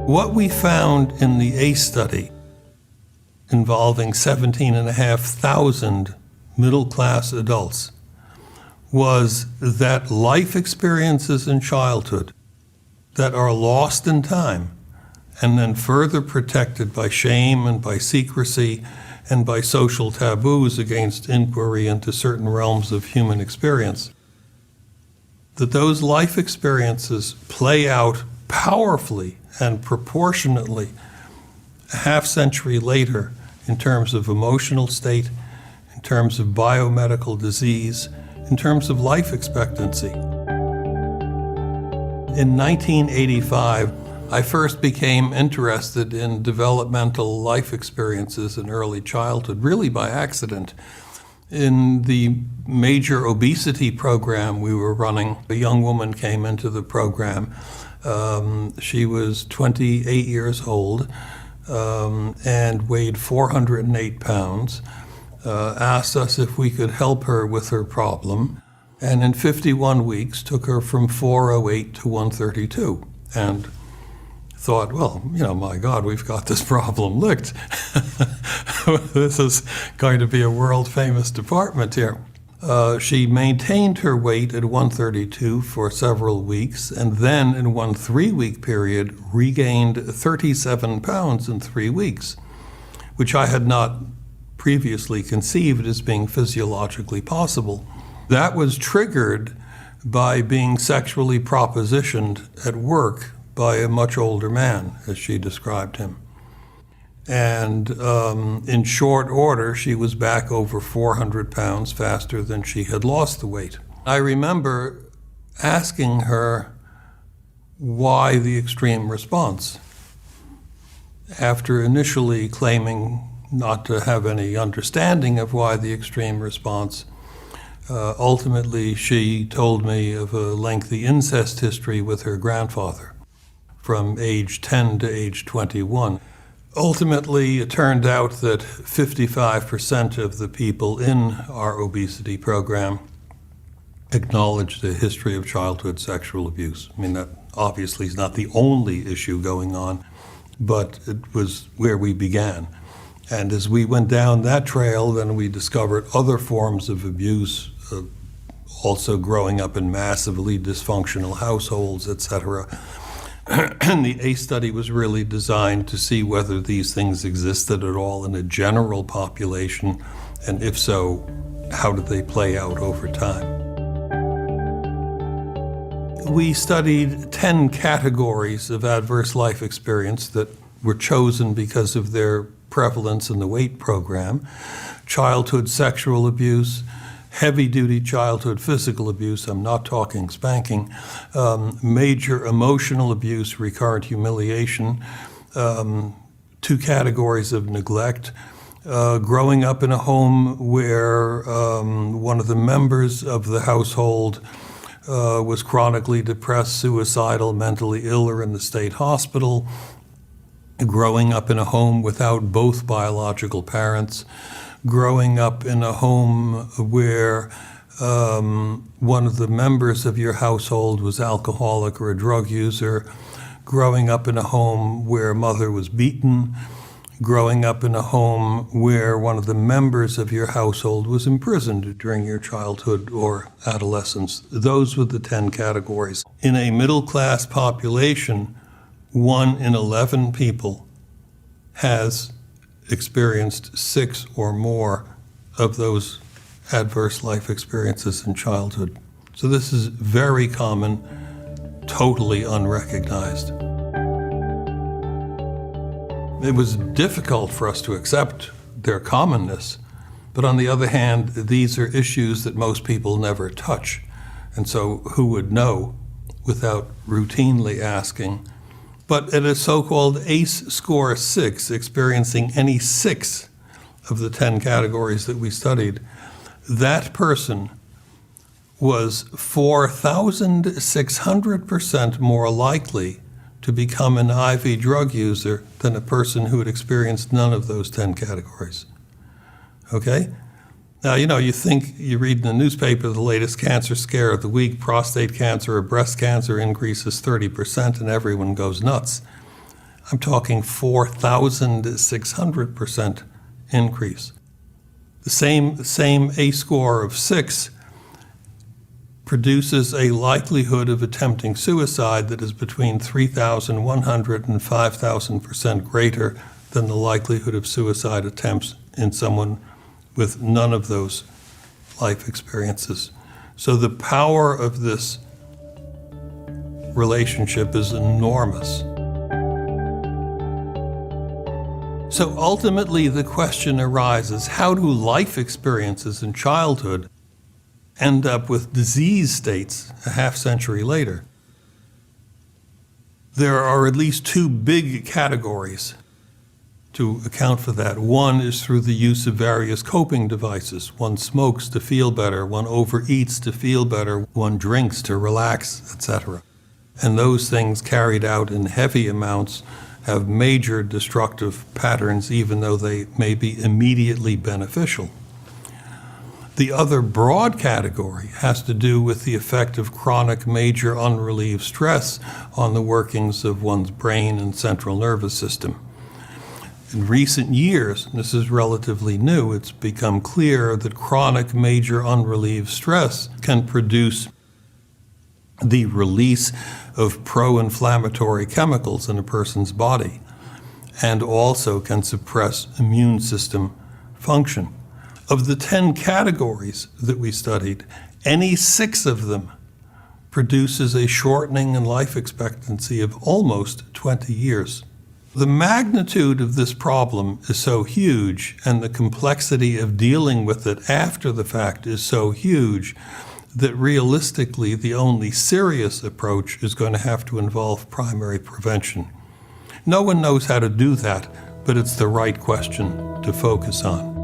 What we found in the ACE study, involving 17,500 middle-class adults, was that life experiences in childhood that are lost in time and then further protected by shame and by secrecy and by social taboos against inquiry into certain realms of human experience, that those life experiences play out powerfully and proportionately a half-century later in terms of emotional state, in terms of biomedical disease, in terms of life expectancy. In 1985, I first became interested in developmental life experiences in early childhood, really by accident. In the major obesity program we were running, a young woman came into the program. She was 28 years old and weighed 408 pounds, asked us if we could help her with her problem, and in 51 weeks took her from 408 to 132. And thought, well, my God, we've got this problem licked. This is going to be a world-famous department here. She maintained her weight at 132 for several weeks, and then in one 3-week period regained 37 pounds in 3 weeks, which I had not previously conceived as being physiologically possible. That was triggered by being sexually propositioned at work by a much older man, as she described him. And in short order, she was back over 400 pounds faster than she had lost the weight. I remember asking her why the extreme response. After initially claiming not to have any understanding of why the extreme response, ultimately she told me of a lengthy incest history with her grandfather from age 10 to age 21. Ultimately, it turned out that 55% of the people in our obesity program acknowledged a history of childhood sexual abuse. I mean, that obviously is not the only issue going on, but it was where we began. And as we went down that trail, then we discovered other forms of abuse, also growing up in massively dysfunctional households, etc. And the ACE study was really designed to see whether these things existed at all in a general population, and if so, how did they play out over time. We studied 10 categories of adverse life experience that were chosen because of their prevalence in the WAIT program: childhood sexual abuse, heavy-duty childhood physical abuse, I'm not talking spanking, major emotional abuse, recurrent humiliation, 2 categories of neglect, growing up in a home where one of the members of the household was chronically depressed, suicidal, mentally ill, or in the state hospital, growing up in a home without both biological parents, growing up in a home where one of the members of your household was alcoholic or a drug user, growing up in a home where mother was beaten, growing up in a home where one of the members of your household was imprisoned during your childhood or adolescence. Those were the 10 categories. In a middle-class population, 1 in 11 people has experienced 6 or more of those adverse life experiences in childhood. So this is very common, totally unrecognized. It was difficult for us to accept their commonness, but on the other hand, these are issues that most people never touch. And so who would know without routinely asking? But at a so-called ACE score 6, experiencing any 6 of the 10 categories that we studied, that person was 4,600% more likely to become an IV drug user than a person who had experienced none of those 10 categories. Okay? Now, you think you read in the newspaper the latest cancer scare of the week, prostate cancer or breast cancer increases 30%, and everyone goes nuts. I'm talking 4,600% increase. The same A-score of 6 produces a likelihood of attempting suicide that is between 3,100 and 5,000% greater than the likelihood of suicide attempts in someone with none of those life experiences. So the power of this relationship is enormous. So ultimately the question arises, how do life experiences in childhood end up with disease states a half-century later? There are at least two big categories to account for that. One is through the use of various coping devices. One smokes to feel better, one overeats to feel better, one drinks to relax, etc. And those things carried out in heavy amounts have major destructive patterns, even though they may be immediately beneficial. The other broad category has to do with the effect of chronic major unrelieved stress on the workings of one's brain and central nervous system. In recent years, this is relatively new, it's become clear that chronic major unrelieved stress can produce the release of pro-inflammatory chemicals in a person's body and also can suppress immune system function. Of the 10 categories that we studied, any 6 of them produces a shortening in life expectancy of almost 20 years. The magnitude of this problem is so huge, and the complexity of dealing with it after the fact is so huge, that realistically the only serious approach is going to have to involve primary prevention. No one knows how to do that, but it's the right question to focus on.